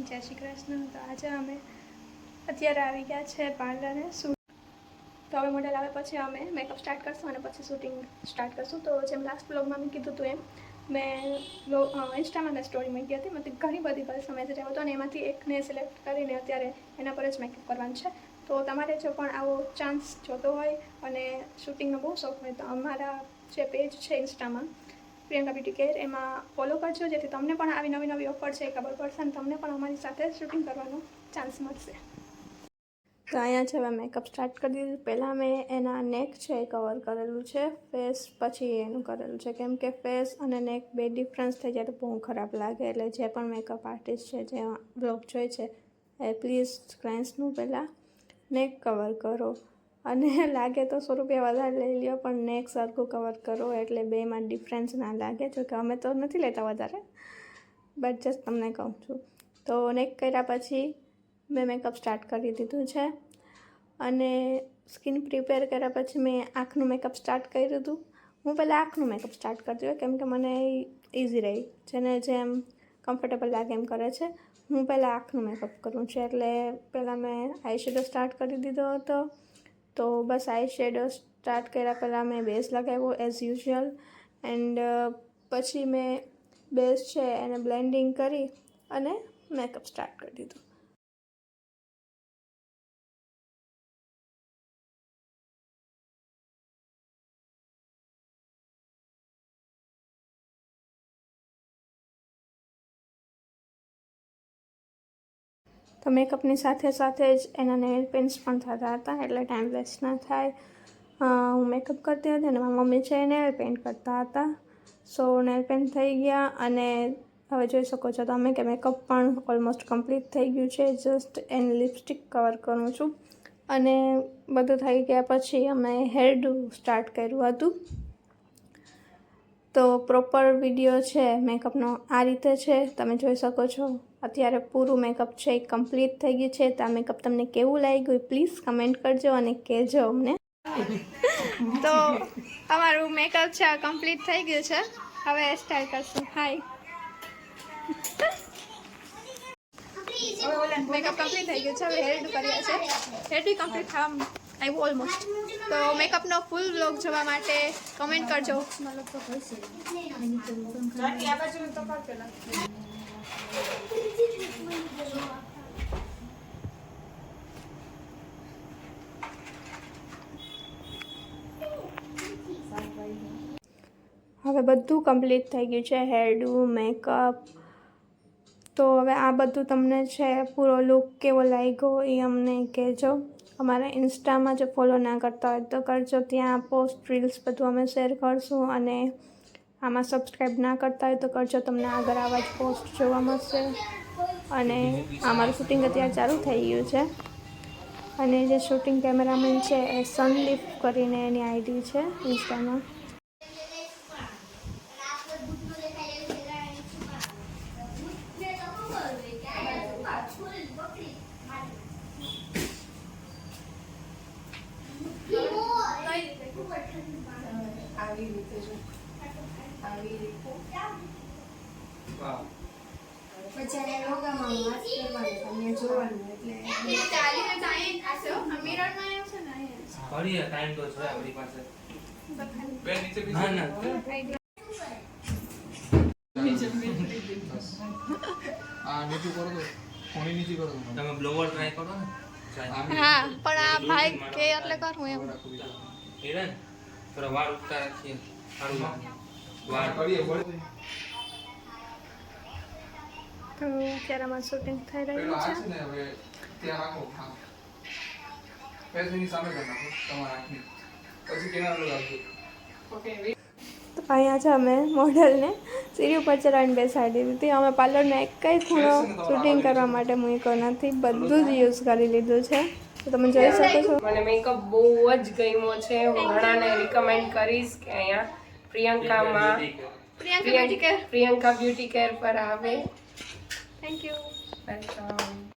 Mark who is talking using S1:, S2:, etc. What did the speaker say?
S1: જય શ્રી કૃષ્ણ. તો આજે અમે અત્યારે આવી ગયા છે પાર્લરે શૂટ. તો હવે મોડેલ આવે પછી અમે મેકઅપ સ્ટાર્ટ કરશું અને પછી શૂટિંગ સ્ટાર્ટ કરશું. તો જેમ લાસ્ટ બ્લોગમાં મેં કીધું હતું એમ મેં ઇન્સ્ટામાં મેં સ્ટોરી મૂકી હતી. મને ઘણી બધી ગર્લ્સનો મેસેજ આવ્યો હતો અને એમાંથી એકને સિલેક્ટ કરીને અત્યારે એના પર જ મેકઅપ કરવાનું છે. તો તમારે જો પણ આવો ચાન્સ જોતો હોય અને શૂટિંગનો બહુ શોખ હોય તો અમારા જે પેજ છે ઇન્સ્ટામાં પ્રિયંકા બ્યુટી કેર એમાં ફોલો કરજો, જેથી તમને પણ આવી નવી નવી ઓફર છે ખબર પડશે અને તમને પણ અમારી સાથે શૂટિંગ કરવાનો ચાન્સ મળશે. તો અહીંયા છે હવે મેકઅપ સ્ટાર્ટ કરી દીધું. પહેલાં મેં એના નેક છે એ કવર કરેલું છે, ફેસ પછી એનું કરેલું છે, કેમ કે ફેસ અને નેક બે ડિફરન્સ થઈ જાય તો બહુ ખરાબ લાગે. એટલે જે પણ મેકઅપ આર્ટિસ્ટ છે જે બ્લોગ જોઈ છે એ પ્લીઝ ક્લાયન્ટ્સનું પહેલાં નેક કવર કરો અને લાગે તો 100 રૂપિયા વધારે લઈ લ્યો પણ નેક સરખું કવર કરો એટલે બેમાં ડિફરન્સ ના લાગે. જોકે અમે તો નથી લેતા વધારે, બટ જસ્ટ તમને કહું છું. તો નેક કર્યા પછી મેં મેકઅપ સ્ટાર્ટ કરી દીધું છે અને સ્કિન પ્રિપેર કર્યા પછી મેં આંખનું મેકઅપ સ્ટાર્ટ કર્યું હતું. હું પહેલાં આંખનું મેકઅપ સ્ટાર્ટ કરતી હોય કેમ કે મને ઇઝી રહી, જેને જેમ કમ્ફર્ટેબલ લાગે એમ કરે છે. હું પહેલાં આંખનું મેકઅપ કરું છું એટલે પહેલાં મેં આઈ શેડો સ્ટાર્ટ કરી દીધો હતો. તો બસ આઈ શેડો સ્ટાર્ટ કર્યા પહેલાં મેં બેઝ લગાવ્યો એઝ યુઝ્યુઅલ એન્ડ પછી મેં બેઝ છે એને બ્લેન્ડિંગ કરી અને મેકઅપ સ્ટાર્ટ કરી દીધું. તો મેકઅપની સાથે સાથે જ એના નેલ પેન્ટ્સ પણ થતા હતા એટલે ટાઈમ વેસ્ટ ના થાય. હું મેકઅપ કરતી હતી અને મારી મમ્મી છે એ નેલ પેન્ટ કરતા હતા. સો નેલ પેન્ટ થઈ ગયા અને હવે જોઈ શકો છો તમે કે મેકઅપ પણ ઓલમોસ્ટ કમ્પ્લીટ થઈ ગયું છે. જસ્ટ એની લિપસ્ટિક કવર કરું છું અને બધું થઈ ગયા પછી અમે હેર ડુ સ્ટાર્ટ કર્યું હતું. તો પ્રોપર વિડીયો છે મેકઅપનો આ રીતે છે, તમે જોઈ શકો છો. અત્યારે પૂરું મેકઅપ છે એ કમ્પ્લીટ થઈ ગયું છે. તો આ મેકઅપ તમને કેવું લાગ્યું પ્લીઝ કમેન્ટ કરજો અને કહેજો અમને. તો અમારું મેકઅપ છે આ કમ્પ્લીટ થઈ ગયું છે. હવે સ્ટાર્ટ કરશું. હાય, મેકઅપ કમ્પ્લીટ થઈ ગયું છે. હવે હેર ડુ કર્યા છે. હેર ડુ કમ્પ્લીટ થવા આવ્યું ઓલમોસ્ટ. તો મેકઅપનો ફૂલ વ્લોગ જોવા માટે કમેન્ટ કરજો. હવે બધું કમ્પ્લીટ થઈ ગયું છે, હેર ડુ, મેકઅપ. તો હવે આ બધું તમને છે પૂરો લુક કેવો લાગ્યો એ અમને કહેજો. અમારા ઇન્સ્ટામાં જો ફોલો ના કરતા હોય તો કરજો, ત્યાં પોસ્ટ રીલ્સ બધું અમે શેર કરશું અને આમાં સબસ્ક્રાઈબ ના કરતા હોય તો કરજો, તમને આગળ આવા જ પોસ્ટ જોવા મળશે. અને અમારું શૂટિંગ અત્યારે ચાલુ થઈ ગયું છે અને જે શૂટિંગ કેમેરામેન છે એ સનલીફ કરીને એની આઈડી છે ઇન્સ્ટામાં. આવી રીતે જો આવી રીતે પછી એને લોગામાં વાત કરવાનું તમને જોવાનું એટલે ચાલીને જાય આસો મિરરમાં આવશે ને અહીંયા ફરી ટાઈમ તો છે આપણી પાસે બે નીચે ના ના આ નીચે કરો તો કોણી નીચે કરો તમે બ્લોવર ટ્રાય કરો ને. હા પણ આ ભાઈ કે એટલે કરું એમ હિરન થોડા વાળ ઉઠતા રાખીએ સારું વાળ કરીએ બોલ. તો અત્યારે અમારું શૂટિંગ થઈ રહ્યું છે. હવે ત્યાં રાખો પેસની સામે કરી નાખો તમારા આંખની પછી કેનારો રાખજો. ઓકે તો અહીંયા છે અમે મોડલને સીડી ઉપર ચડાવીને બેસાડી દીધી. અમે પાર્લરનો એક કંઈ ખૂણો શૂટિંગ કરવા માટે મૂક્યો નથી, બધું જ યુઝ કરી લીધું છે. તો તમે જોઈ શકો છો.
S2: મને મેકઅપ બહુ જ ગમ્યો છે. હું ઘણાને રિકમેન્ડ કરીશ કે અહીંયા પ્રિયંકા બ્યુટી કેર પર આવે.
S1: Thank you.
S2: વેલકમ.